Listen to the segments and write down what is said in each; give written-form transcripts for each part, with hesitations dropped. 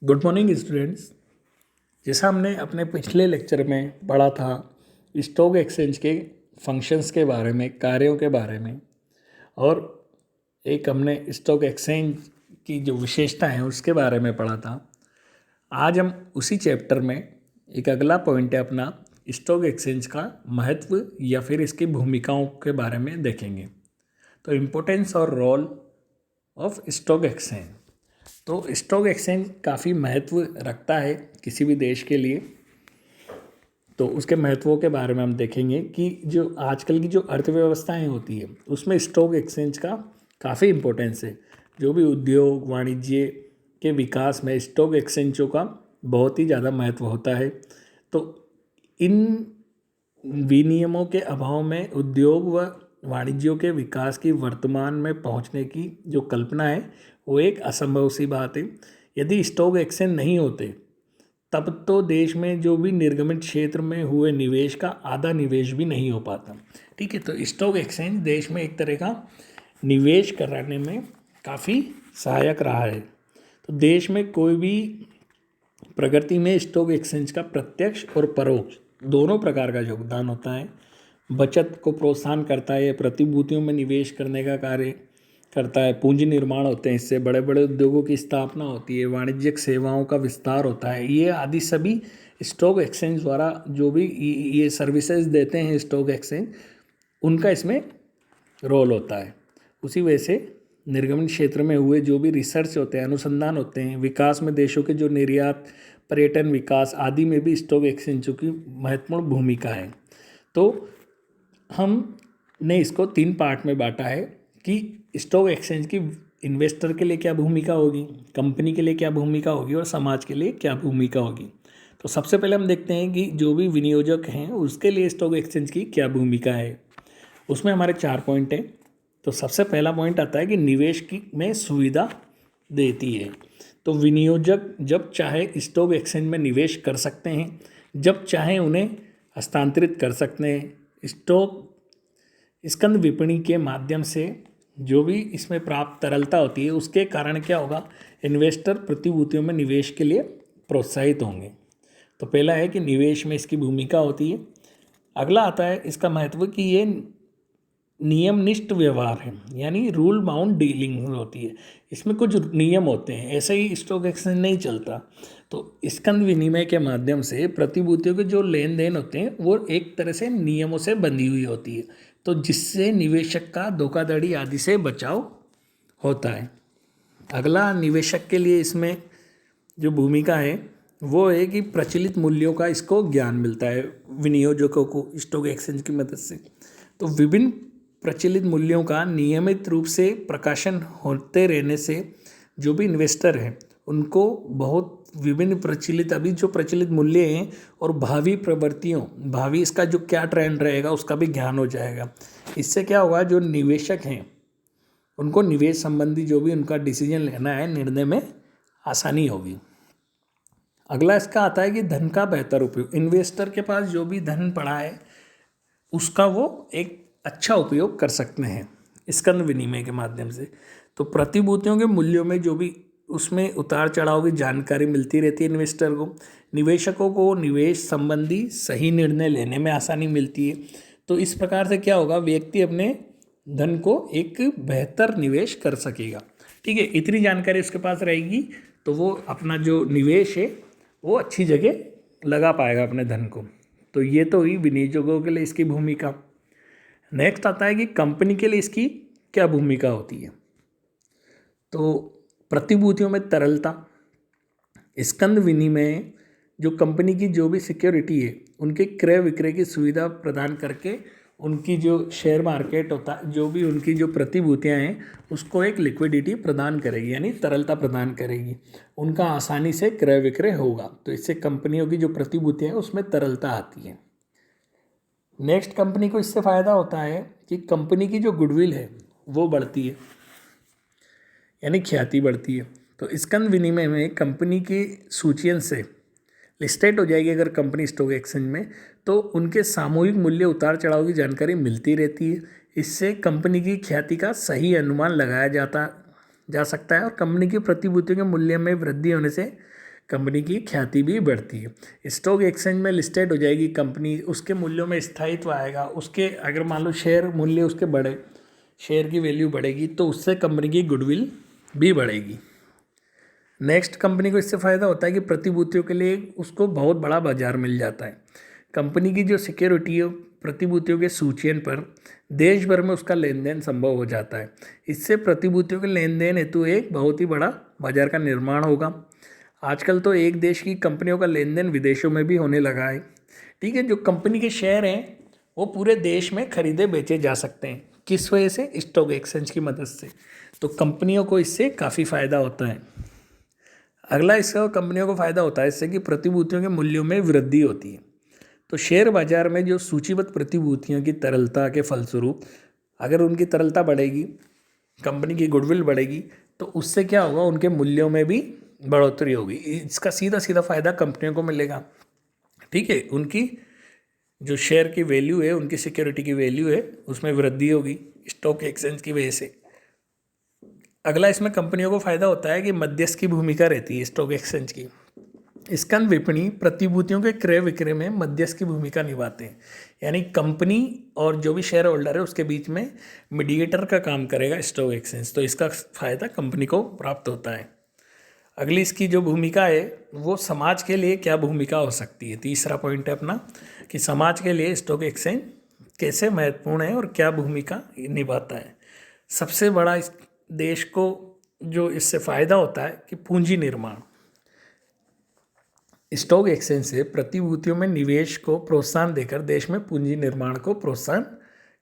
Good morning students. जैसा हमने अपने पिछले लेक्चर में पढ़ा था स्टॉक एक्सचेंज के फंक्शंस के बारे में, कार्यों के बारे में, और एक हमने स्टॉक एक्सचेंज की जो विशेषता है उसके बारे में पढ़ा था। आज हम उसी चैप्टर में एक अगला पॉइंट है अपना, स्टॉक एक्सचेंज का महत्व या फिर इसकी भूमिकाओं के बारे में देखेंगे। तो इम्पोर्टेंस और रोल ऑफ स्टॉक एक्सचेंज। तो स्टॉक एक्सचेंज काफ़ी महत्व रखता है किसी भी देश के लिए। तो उसके महत्वों के बारे में हम देखेंगे कि जो आजकल की जो अर्थव्यवस्थाएं होती है उसमें स्टॉक एक्सचेंज का काफ़ी इम्पोर्टेंस है। जो भी उद्योग वाणिज्य के विकास में स्टॉक एक्सचेंजों का बहुत ही ज़्यादा महत्व होता है। तो इन विनियमों के अभाव में उद्योग व वाणिज्यों के विकास की वर्तमान में पहुंचने की जो कल्पना है वो एक असंभव सी बात है। यदि स्टॉक एक्सचेंज नहीं होते तब तो देश में जो भी निर्गमित क्षेत्र में हुए निवेश का आधा निवेश भी नहीं हो पाता। ठीक है, तो स्टॉक एक्सचेंज देश में एक तरह का निवेश कराने में काफ़ी सहायक रहा है। तो देश में कोई भी प्रगति में स्टॉक एक्सचेंज का प्रत्यक्ष और परोक्ष दोनों प्रकार का योगदान होता है। बचत को प्रोत्साहन करता है, प्रतिभूतियों में निवेश करने का कार्य करता है, पूंजी निर्माण होते हैं, इससे बड़े बड़े उद्योगों की स्थापना होती है, वाणिज्यिक सेवाओं का विस्तार होता है। ये आदि सभी स्टॉक एक्सचेंज द्वारा जो भी ये सर्विसेज देते हैं स्टॉक एक्सचेंज, उनका इसमें रोल होता है। उसी वजह से निर्गमन क्षेत्र में हुए जो भी रिसर्च होते हैं, अनुसंधान होते हैं, विकास में देशों के जो निर्यात, पर्यटन विकास आदि में भी स्टॉक एक्सचेंजों की महत्वपूर्ण भूमिका है। तो हमने इसको 3 पार्ट में बांटा है कि स्टॉक एक्सचेंज की इन्वेस्टर के लिए क्या भूमिका होगी, कंपनी के लिए क्या भूमिका होगी और समाज के लिए क्या भूमिका होगी। तो सबसे पहले हम देखते हैं कि जो भी विनियोजक हैं उसके लिए स्टॉक एक्सचेंज की क्या भूमिका है। उसमें हमारे 4 पॉइंट हैं। तो सबसे पहला पॉइंट आता है कि निवेश की में सुविधा देती है। तो विनियोजक जब चाहे स्टॉक एक्सचेंज में निवेश कर सकते हैं, जब चाहे उन्हें हस्तांतरित कर सकते हैं। स्टॉक स्कंद विपणि के माध्यम से जो भी इसमें प्राप्त तरलता होती है उसके कारण क्या होगा, इन्वेस्टर प्रतिभूतियों में निवेश के लिए प्रोत्साहित होंगे। तो पहला है कि निवेश में इसकी भूमिका होती है। अगला आता है इसका महत्व कि ये नियमनिष्ठ व्यवहार है, यानी रूल बाउंड डीलिंग होती है। इसमें कुछ नियम होते हैं, ऐसे ही स्टॉक एक्सचेंज नहीं चलता। तो स्कंद विनिमय के माध्यम से प्रतिभूतियों के जो लेन देन होते हैं वो एक तरह से नियमों से बंधी हुई होती है, तो जिससे निवेशक का धोखाधड़ी आदि से बचाव होता है। अगला निवेशक के लिए इसमें जो भूमिका है वो है कि प्रचलित मूल्यों का इसको ज्ञान मिलता है विनियोजकों को स्टॉक एक्सचेंज की मदद से। तो विभिन्न प्रचलित मूल्यों का नियमित रूप से प्रकाशन होते रहने से जो भी इन्वेस्टर हैं उनको बहुत विभिन्न प्रचलित अभी जो प्रचलित मूल्य हैं और भावी प्रवृत्तियों, भावी इसका जो क्या ट्रेंड रहेगा उसका भी ज्ञान हो जाएगा। इससे क्या होगा, जो निवेशक हैं उनको निवेश संबंधी जो भी उनका डिसीजन लेना है, निर्णय में आसानी होगी। अगला इसका आता है कि धन का बेहतर उपयोग। इन्वेस्टर के पास जो भी धन पड़ा है उसका वो एक अच्छा उपयोग कर सकते हैं स्कंद विनिमय के माध्यम से। तो प्रतिभूतियों के मूल्यों में जो भी उसमें उतार चढ़ाव की जानकारी मिलती रहती है इन्वेस्टर को। निवेशकों को निवेश संबंधी सही निर्णय लेने में आसानी मिलती है। तो इस प्रकार से क्या होगा, व्यक्ति अपने धन को एक बेहतर निवेश कर सकेगा। ठीक है, इतनी जानकारी उसके पास रहेगी तो वो अपना जो निवेश है वो अच्छी जगह लगा पाएगा अपने धन को। तो ये तो हुई विनियोजकों के लिए इसकी भूमिका। नेक्स्ट आता है कि कंपनी के लिए इसकी क्या भूमिका होती है। तो प्रतिभूतियों में तरलता, स्कंद विनिमय जो कंपनी की जो भी सिक्योरिटी है उनके क्रय विक्रय की सुविधा प्रदान करके उनकी जो शेयर मार्केट होता है, जो भी उनकी जो प्रतिभूतियां हैं उसको एक लिक्विडिटी प्रदान करेगी, यानी तरलता प्रदान करेगी। उनका आसानी से क्रय विक्रय होगा, तो इससे कंपनियों की जो प्रतिभूतियां हैं उसमें तरलता आती है। नेक्स्ट, कंपनी को इससे फ़ायदा होता है कि कंपनी की जो गुडविल है वो बढ़ती है, यानी ख्याति बढ़ती है। तो स्कंद विनिमय में कंपनी की सूचियन से लिस्टेड हो जाएगी अगर कंपनी स्टॉक एक्सचेंज में, तो उनके सामूहिक मूल्य उतार चढ़ाव की जानकारी मिलती रहती है। इससे कंपनी की ख्याति का सही अनुमान लगाया जा सकता है और कंपनी की प्रतिभूतियों के मूल्य में वृद्धि होने से कंपनी की ख्याति भी बढ़ती है। स्टॉक एक्सचेंज में लिस्टेड हो जाएगी कंपनी, उसके मूल्यों में स्थायित्व आएगा, उसके अगर मान लो शेयर मूल्य उसके बढ़े, शेयर की वैल्यू बढ़ेगी तो उससे कंपनी की गुडविल भी बढ़ेगी। नेक्स्ट, कंपनी को इससे फ़ायदा होता है कि प्रतिभूतियों के लिए उसको बहुत बड़ा बाजार मिल जाता है। कंपनी की जो सिक्योरिटी है प्रतिभूतियों के सूचीयन पर देश भर में उसका लेन देन संभव हो जाता है। इससे प्रतिभूतियों के लेन देन हेतु एक बहुत ही बड़ा बाजार का निर्माण होगा। आजकल तो एक देश की कंपनियों का लेन देन विदेशों में भी होने लगा है। ठीक है, जो कंपनी के शेयर हैं वो पूरे देश में खरीदे बेचे जा सकते हैं। किस वजह से? स्टॉक एक्सचेंज की मदद से। तो कंपनियों को इससे काफ़ी फ़ायदा होता है। अगला, इसका कंपनियों को फ़ायदा होता है इससे कि प्रतिभूतियों के मूल्यों में वृद्धि होती है। तो शेयर बाजार में जो सूचीबद्ध प्रतिभूतियों की तरलता के फलस्वरूप अगर उनकी तरलता बढ़ेगी, कंपनी की गुडविल बढ़ेगी, तो उससे क्या होगा, उनके मूल्यों में भी बढ़ोतरी होगी। इसका सीधा सीधा फ़ायदा कंपनियों को मिलेगा। ठीक है, उनकी जो शेयर की वैल्यू है, उनकी सिक्योरिटी की वैल्यू है, उसमें वृद्धि होगी स्टॉक एक्सचेंज की वजह से। अगला, इसमें कंपनियों को फ़ायदा होता है कि मध्यस्थ की भूमिका रहती है स्टॉक एक्सचेंज की। स्कंद विपणी प्रतिभूतियों के क्रय विक्रय में मध्यस्थ की भूमिका निभाते हैं, यानी कंपनी और जो भी शेयर होल्डर है उसके बीच में मीडिएटर का काम करेगा स्टॉक एक्सचेंज। तो इसका फ़ायदा कंपनी को प्राप्त होता है। अगली इसकी जो भूमिका है वो समाज के लिए क्या भूमिका हो सकती है। तीसरा पॉइंट है अपना कि समाज के लिए स्टॉक एक्सचेंज कैसे महत्वपूर्ण है और क्या भूमिका निभाता है। सबसे बड़ा इस देश को जो इससे फ़ायदा होता है कि पूंजी निर्माण। स्टॉक एक्सचेंज से प्रतिभूतियों में निवेश को प्रोत्साहन देकर देश में पूंजी निर्माण को प्रोत्साहन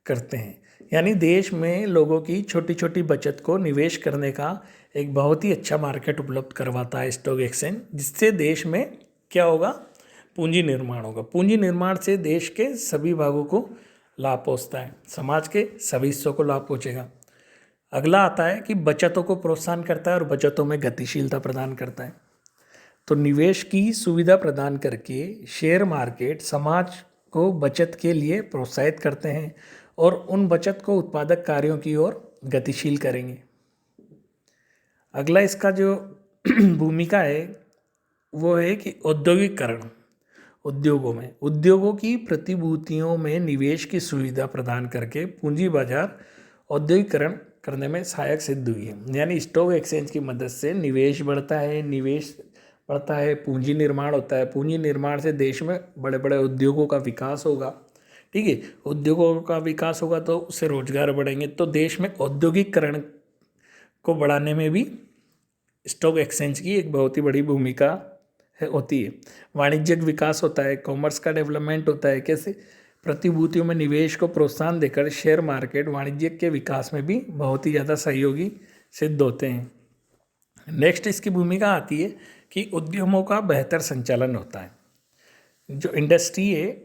करते हैं, यानी देश में लोगों की छोटी छोटी बचत को निवेश करने का एक बहुत ही अच्छा मार्केट उपलब्ध करवाता है स्टॉक एक्सचेंज, जिससे देश में क्या होगा, पूंजी निर्माण होगा। पूंजी निर्माण से देश के सभी भागों को लाभ पहुँचता है, समाज के सभी हिस्सों को लाभ पहुँचेगा। अगला आता है कि बचतों को प्रोत्साहन करता है और बचतों में गतिशीलता प्रदान करता है। तो निवेश की सुविधा प्रदान करके शेयर मार्केट समाज को बचत के लिए प्रोत्साहित करते हैं और उन बचत को उत्पादक कार्यों की ओर गतिशील करेंगे। अगला इसका जो भूमिका है वो है कि औद्योगिकरण। उद्योगों की प्रतिभूतियों में निवेश की सुविधा प्रदान करके पूंजी बाजार औद्योगिकरण करने में सहायक सिद्ध हुई है। यानी स्टॉक एक्सचेंज की मदद से निवेश बढ़ता है, पूंजी निर्माण होता है। पूंजी निर्माण से देश में बड़े बड़े उद्योगों का विकास होगा। ठीक है, उद्योगों का विकास होगा तो उससे रोजगार बढ़ेंगे, तो देश में औद्योगिकरण को बढ़ाने में भी स्टॉक एक्सचेंज की एक बहुत ही बड़ी भूमिका होती है। वाणिज्यिक विकास होता है, कॉमर्स का डेवलपमेंट होता है। कैसे? प्रतिभूतियों में निवेश को प्रोत्साहन देकर शेयर मार्केट वाणिज्य के विकास में भी बहुत ही ज़्यादा सहयोगी सिद्ध होते हैं। नेक्स्ट इसकी भूमिका आती है कि उद्यमों का बेहतर संचालन होता है। जो इंडस्ट्री है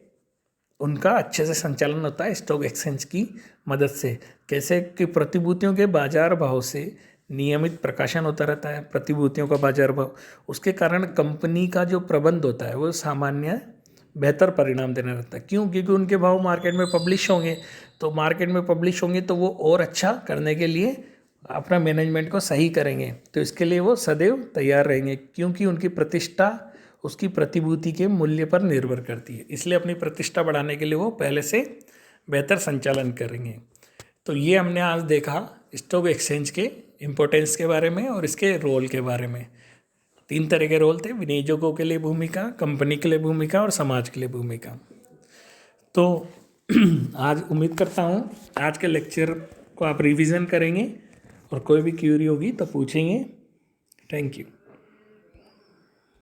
उनका अच्छे से संचालन होता है स्टॉक एक्सचेंज की मदद से। कैसे? कि प्रतिभूतियों के बाजार भाव से नियमित प्रकाशन होता रहता है, प्रतिभूतियों का बाजार भाव, उसके कारण कंपनी का जो प्रबंध होता है वो सामान्य बेहतर परिणाम देना रहता है। क्यों? क्योंकि उनके भाव मार्केट में पब्लिश होंगे, तो वो और अच्छा करने के लिए अपना मैनेजमेंट को सही करेंगे। तो इसके लिए वो सदैव तैयार रहेंगे, क्योंकि उनकी प्रतिष्ठा उसकी प्रतिभूति के मूल्य पर निर्भर करती है। इसलिए अपनी प्रतिष्ठा बढ़ाने के लिए वो पहले से बेहतर संचालन करेंगे। तो ये हमने आज देखा स्टॉक एक्सचेंज के इम्पोर्टेंस के बारे में और इसके रोल के बारे में। 3 तरह के रोल थे: विनियोजकों के लिए भूमिका, कंपनी के लिए भूमिका और समाज के लिए भूमिका। तो आज उम्मीद करता हूँ आज के लेक्चर को आप रिवीजन करेंगे और कोई भी क्यूरी होगी तो पूछेंगे। Thank you.